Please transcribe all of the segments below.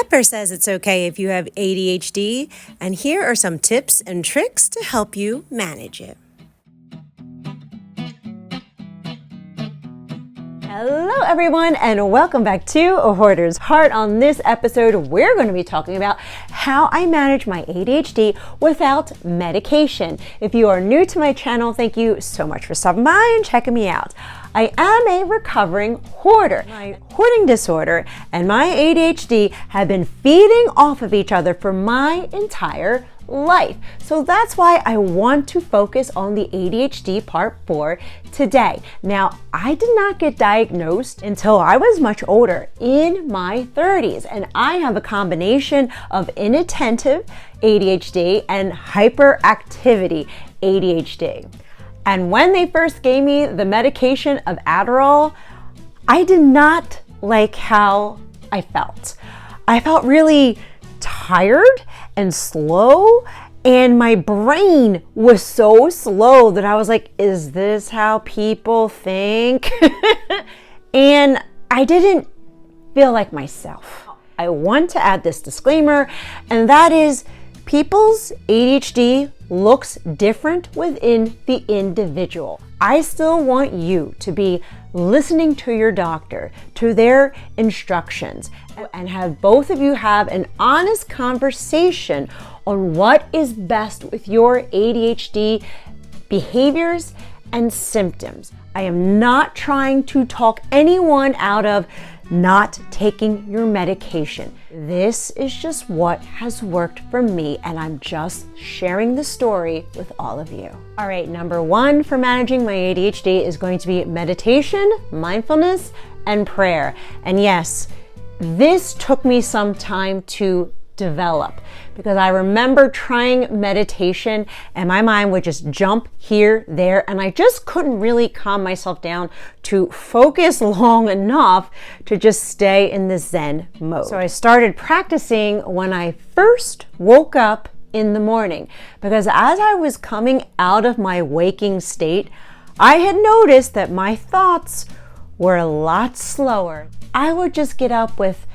Pepper says it's okay if you have ADHD, and here are some tips and tricks to help you manage it. Hello everyone, and welcome back to A Hoarder's Heart. On this episode, we're going to be talking about how I manage my ADHD without medication. If you are new to my channel, thank you so much for stopping by and checking me out. I am a recovering hoarder. My hoarding disorder and my ADHD have been feeding off of each other for my entire life. So that's why I want to focus on the ADHD part for today. Now, I did not get diagnosed until I was much older, in my 30s, and I have a combination of inattentive ADHD and hyperactivity ADHD. And when they first gave me the medication of Adderall, I did not like how I felt. I felt really tired and slow, and my brain was so slow that I was like, is this how people think? And I didn't feel like myself. I want to add this disclaimer, and that is people's ADHD looks different within the individual. I still want you to be listening to your doctor, to their instructions, and have both of you have an honest conversation on what is best with your ADHD behaviors and symptoms. I am not trying to talk anyone out of not taking your medication. This is just what has worked for me, and I'm just sharing the story with all of you. All right, number one for managing my ADHD is going to be meditation, mindfulness, and prayer. And yes, this took me some time to develop, because I remember trying meditation and my mind would just jump here, there, and I just couldn't really calm myself down to focus long enough to just stay in the Zen mode. So I started practicing when I first woke up in the morning, because as I was coming out of my waking state, I had noticed that my thoughts were a lot slower. I would just get up with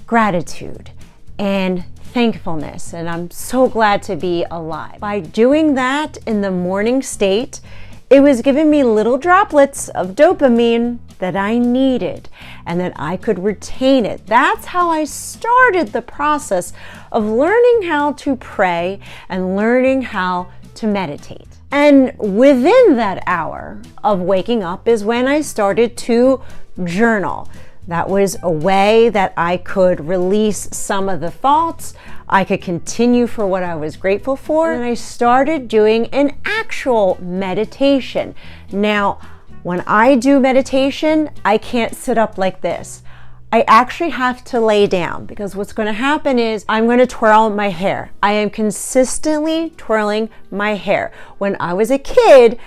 gratitude and thankfulness, and I'm so glad to be alive. By doing that in the morning state, it was giving me little droplets of dopamine that I needed and that I could retain it. That's how I started the process of learning how to pray and learning how to meditate. And within that hour of waking up is when I started to journal. That was a way that I could release some of the thoughts. I could continue for what I was grateful for. And I started doing an actual meditation. Now, when I do meditation, I can't sit up like this. I actually have to lay down, because what's going to happen is I'm going to twirl my hair. I am consistently twirling my hair. When I was a kid,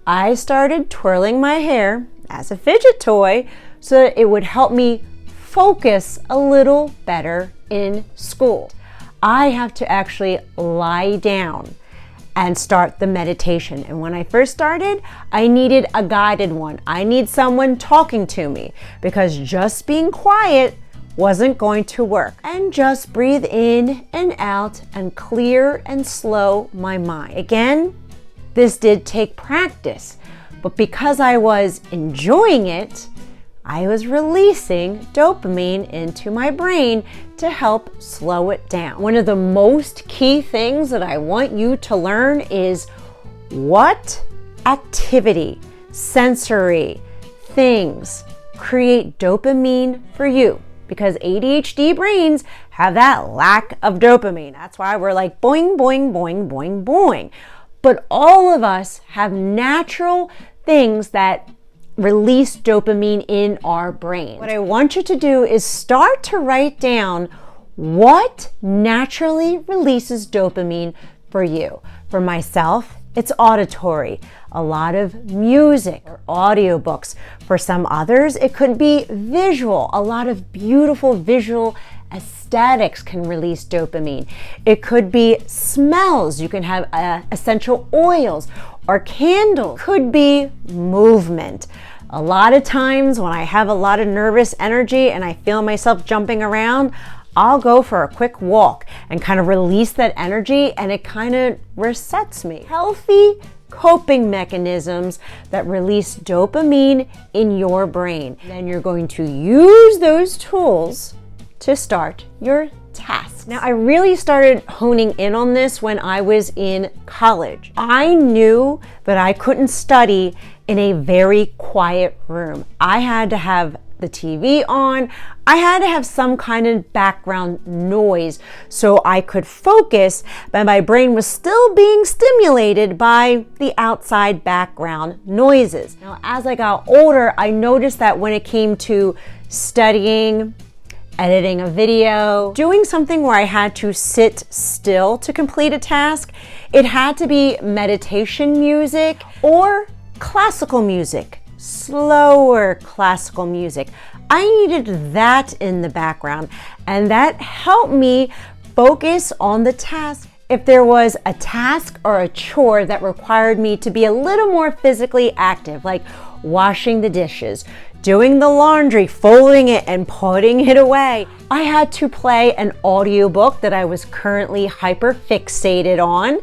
I started twirling my hair as a fidget toy so that it would help me focus a little better in school. I have to actually lie down and start the meditation. And when I first started, I needed a guided one. I need someone talking to me, because just being quiet wasn't going to work. And just breathe in and out and clear and slow my mind. Again, this did take practice, but because I was enjoying it, I was releasing dopamine into my brain to help slow it down. One of the most key things that I want you to learn is what activity, sensory things create dopamine for you, because ADHD brains have that lack of dopamine. That's why we're like boing, boing, boing, boing, boing. But all of us have natural things that release dopamine in our brain. What I want you to do is start to write down what naturally releases dopamine for you. For myself, it's auditory, a lot of music or audiobooks. For some others, it could be visual. A lot of beautiful visual aesthetics can release dopamine. It could be smells. You can have essential oils or candles. Could be movement. A lot of times when I have a lot of nervous energy and I feel myself jumping around, I'll go for a quick walk and kind of release that energy, and it kind of resets me. Healthy coping mechanisms that release dopamine in your brain. Then you're going to use those tools to start your tasks. Now, I really started honing in on this when I was in college. I knew that I couldn't study in a very quiet room. I had to have the TV on. I had to have some kind of background noise so I could focus, but my brain was still being stimulated by the outside background noises. Now, as I got older, I noticed that when it came to studying, editing a video, doing something where I had to sit still to complete a task, it had to be meditation music or classical music, slower classical music. I needed that in the background, and that helped me focus on the task. If there was a task or a chore that required me to be a little more physically active, like washing the dishes, doing the laundry, folding it and putting it away, I had to play an audiobook that I was currently hyper fixated on,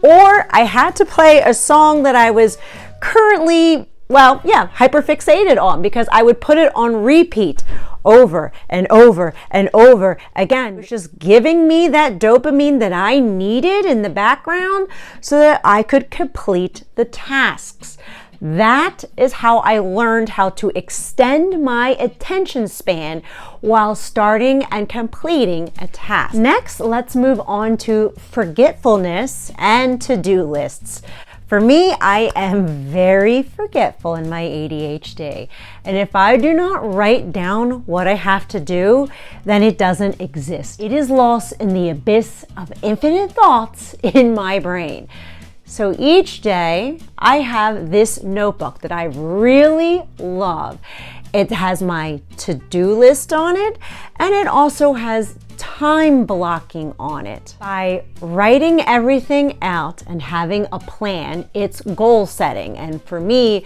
or I had to play a song that I was currently hyper fixated on, because I would put it on repeat over and over and over again. It was just giving me that dopamine that I needed in the background so that I could complete the tasks. That is how I learned how to extend my attention span while starting and completing a task. Next, let's move on to forgetfulness and to-do lists. For me, I am very forgetful in my ADHD. And if I do not write down what I have to do, then it doesn't exist. It is lost in the abyss of infinite thoughts in my brain. So each day, I have this notebook that I really love. It has my to-do list on it, and it also has time blocking on it. By writing everything out and having a plan, it's goal setting. And for me,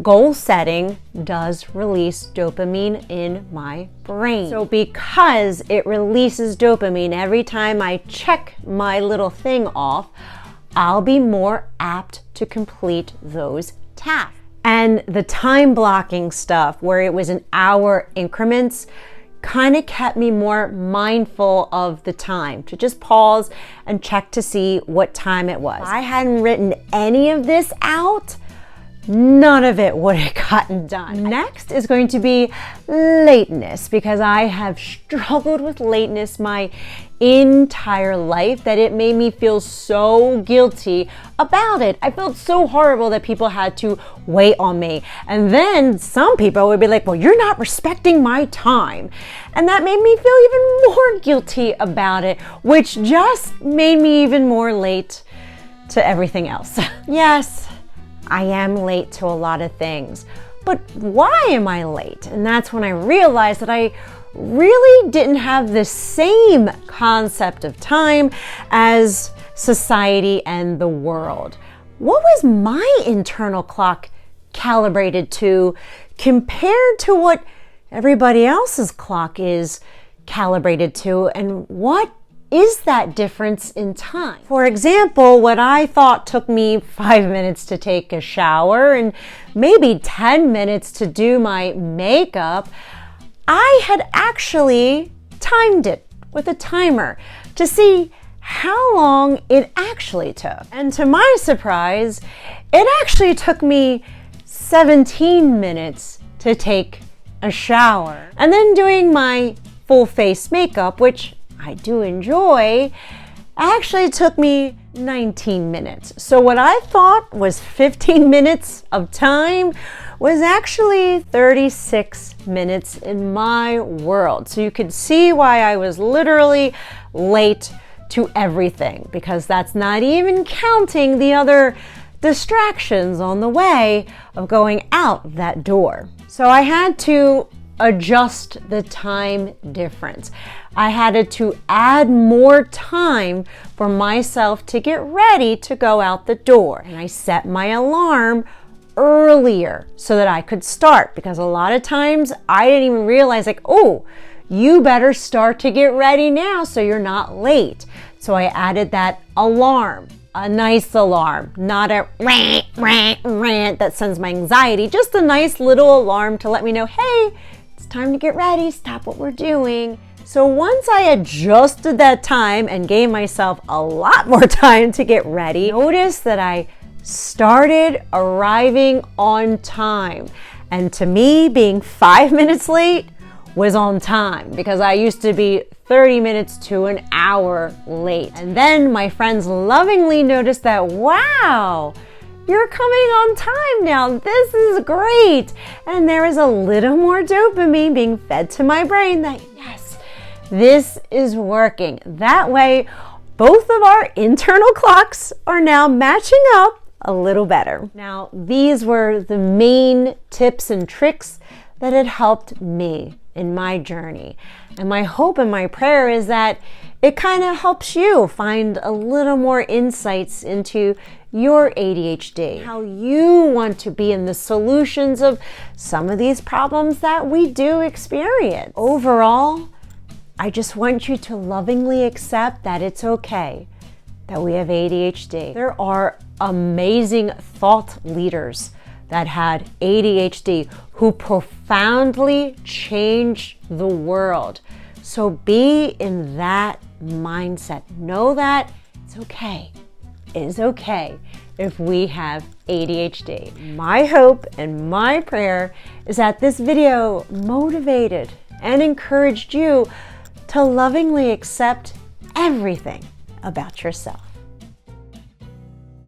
goal setting does release dopamine in my brain. So because it releases dopamine every time I check my little thing off, I'll be more apt to complete those tasks. And the time blocking stuff, where it was in hour increments, kind of kept me more mindful of the time, to just pause and check to see what time it was. If I hadn't written any of this out, none of it would have gotten done. Next is going to be lateness, because I have struggled with lateness my entire life that it made me feel so guilty about it. I felt so horrible that people had to wait on me. And then some people would be like, well, you're not respecting my time. And that made me feel even more guilty about it, which just made me even more late to everything else. Yes, I am late to a lot of things, but why am I late? And that's when I realized that I really didn't have the same concept of time as society and the world. What was my internal clock calibrated to compared to what everybody else's clock is calibrated to, and what is that difference in time? For example, what I thought took me 5 minutes to take a shower and maybe 10 minutes to do my makeup, I had actually timed it with a timer to see how long it actually took. And to my surprise, it actually took me 17 minutes to take a shower. And then doing my full face makeup, which I do enjoy, actually took me 19 minutes. So what I thought was 15 minutes of time was actually 36 minutes in my world. So you could see why I was literally late to everything, because that's not even counting the other distractions on the way of going out that door. So I had to adjust the time difference. I had to add more time for myself to get ready to go out the door. And I set my alarm earlier so that I could start, because a lot of times I didn't even realize, like, oh, you better start to get ready now so you're not late. So I added that alarm, a nice alarm, not a rant, rant, rant that sends my anxiety, just a nice little alarm to let me know, hey, it's time to get ready, stop what we're doing. So once I adjusted that time and gave myself a lot more time to get ready, notice that I started arriving on time. And to me, being 5 minutes late was on time, because I used to be 30 minutes to an hour late. And then my friends lovingly noticed that, wow, you're coming on time now. This is great. And there is a little more dopamine being fed to my brain that, yes, this is working. That way, both of our internal clocks are now matching up a little better. Now, these were the main tips and tricks that had helped me in my journey. And my hope and my prayer is that it kind of helps you find a little more insights into your ADHD, how you want to be in the solutions of some of these problems that we do experience. Overall, I just want you to lovingly accept that it's okay that we have ADHD. There are amazing thought leaders that had ADHD who profoundly changed the world. So be in that mindset. Know that it's okay. It is okay if we have ADHD. My hope and my prayer is that this video motivated and encouraged you to lovingly accept everything about yourself.